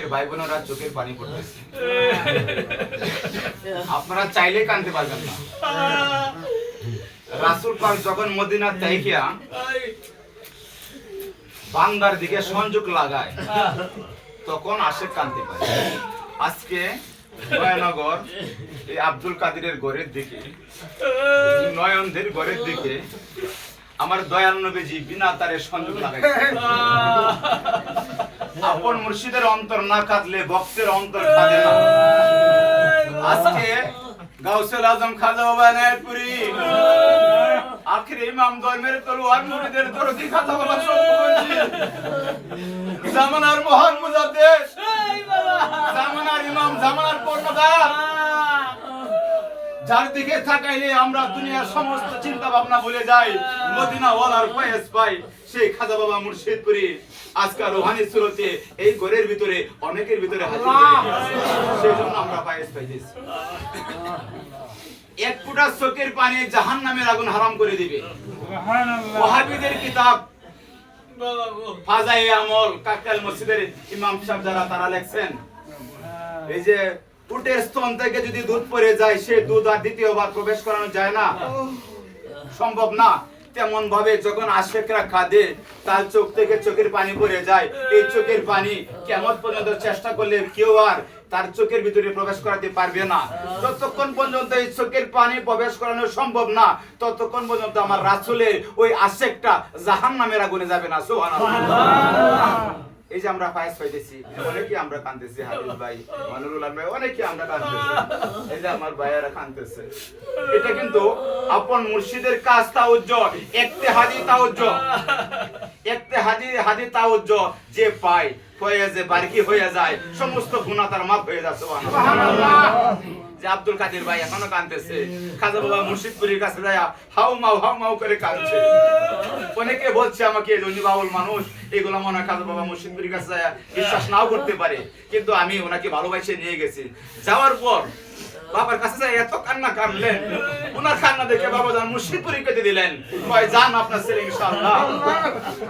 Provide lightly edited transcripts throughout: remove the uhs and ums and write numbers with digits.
যুবকের ভাই বোনেরা চোখের পানি পড়তেছে, আপনারা চাইলে কাঁদতে পারবেন না। রাসূল পাক যখন মদিনা তাইকিয়া বান্দার দিকে সংযোগ লাগায় তখন আশিক কাঁদতে পারে। আজকে নয়নগর এই আব্দুল কাদিরের ঘরের দিকে, নয়নদের ঘরের দিকে আমার দয়াল নবীজি বিনা তারে সংযোগ লাগাইছে। আপন মুর্শিদের অন্তর না কাঁদলে ভক্তের অন্তর কাঁদে না। আজকে গাউসুল আজম খাজা বাবা নায়তপুরি আখির ইমাম দরমের তলোয়ার মুরিদের দরদি খাজা বাবা সবজি জামানার মহান মুজাদ্দিদ, জামানার ইমাম, জামানার কর্ণধার, যার দিকে তাকাইলে আমরা দুনিয়ার সমস্ত চিন্তা ভাবনা ভুলে যাই, মদিনা ওয়ালার ফয়েজ পাই, সেই খাজা বাবা মুর্শিদপুরি আজকাল রোহানি সুরতে এই ঘরের ভিতরে অনেকের ভিতরে হাজির হয়েছে। সেই জন্য আমরা ফয়েজ পাইতেছি। এক ফুটা চোখের পানি জাহান্নামের আগুন হারাম করে দিবে। ওয়াহাবিদের কিতাব ফাজায়ে আমল কাকরাইল মসজিদের ইমাম সাহেব যারা তারা লেখছেন, এই যে উটের স্তন থেকে যদি দুধ পড়ে যায় সেই দুধ আর দ্বিতীয়বার প্রবেশ করানো যায় না, সম্ভব না। তেমন ভাবে যখন আশিকরা কাঁদে তার চোখ থেকে চোখের পানি পড়ে যায়। এই চোখের পানি কিয়ামত পর্যন্ত চেষ্টা করলে কেউ আর তার চোখের ভিতরে প্রবেশ করাতে পারবে না। যতক্ষণ পর্যন্ত এই চোখের পানি প্রবেশ করানো সম্ভব না, ততক্ষণ পর্যন্ত আমার রাসূলের ওই আশিকটা জাহান্নামের আগুনে যাবে না। সুবহানাল্লাহ। এই যে আমরা ফায়েজ পাইতেছি, অনেকে আমরা কাঁদতেছি, হাবিব ভাই, মনিরুল ভাই, অনেকে আমরা কাঁদতেছি। এই যে আমার ভাইয়ারা কাঁদতেছে, এটা কিন্তু আপন মুর্শিদের কাজ তাওজ্জ, ইত্তেহাদি তাওজ্জ, ইত্তেহাদি তাওজ্জ যে পায় ফয়েজে বারকি হয়ে যায়, সমস্ত গুনাহ তার মাফ হয়ে যায়। সুবহানাল্লাহ। যে আব্দুল কাদের ভাই এখনো কাঁদতেছে, খাজা বাবা মুর্শিদপুরীর কাছে যায় হাউ মাউ করে কাঁদছে। অনেকে বলছে আমাকে জনি বাউল মানুষ, এগুলো মনে হয় খাজা বাবা মুর্শিদপুরীর কাছে যায় বিশ্বাস নাও করতে পারে, কিন্তু আমি ওনাকে ভালোবাসে নিয়ে গেছি। যাওয়ার পর বাবার কাছে যায় এত কান্না কাঁদলেন, ওনার কান্না দেখে বাবা যান মুর্শিদপুরি কেটে দিলেন, কয় যান আপনার ছেলে ইনশাআল্লাহ,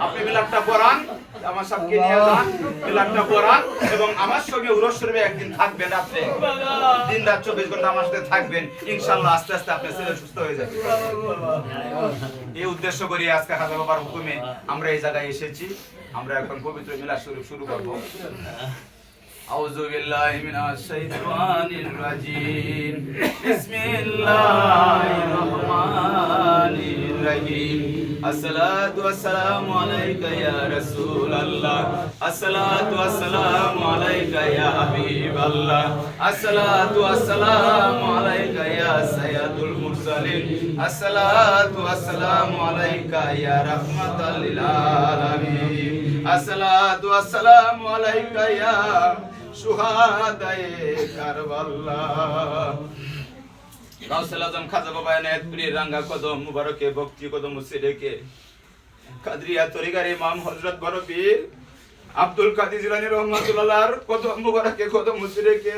আপনি মিলাদটা পড়ান, আমার সাথে নিয়ে যান, মিলাদটা পড়ান এবং আমার সঙ্গে উরস শরীফে একদিন থাকবেন, আপনি দিন রাত 24 ঘন্টা আমার সাথে থাকবেন, ইনশাআল্লাহ আস্তে আস্তে আপনার ছেলে সুস্থ হয়ে যাবে। এই উদ্দেশ্য করে আজকে খাজা বাবার হুকুমে আমরা এই জায়গায় এসেছি। আমরা এখন পবিত্র মিলাদ শরীফ শুরু করব। আউযু বিল্লাহি মিনাশ শাইতানির রাজিম, বিসমিল্লাহির রহমানির রহিম। আসসালাতু ওয়াসসালামু আলাইকা ইয়া রাসূলুল্লাহ, আসসালাতু ওয়াসসালামু আলাইকা ইয়া হাবিবাল্লাহ, আসসালাতু ওয়াসসালামু আলাইকা ইয়া সাইয়্যিদুল মুরসালিন, আসসালাতু ওয়াসসালামু আলাইকা ইয়া রাহমাতাল লিল আলামিন, আসসালাতু ওয়াসসালামু আলাইকা ইয়া শুহাদায়ে কারবালাহ। গাউসুল আজম খাজা বাবা নায়তপুরীর রাঙ্গা কদম মুবারকে ভক্তি কদম মুর্শিদেকে কাদরিয়া তরিকার ইমাম হযরত বড় পীর আব্দুল কাদের জিলানী রহমাতুল্লাহর কদম মুবারকে কদম মুর্শিদেকে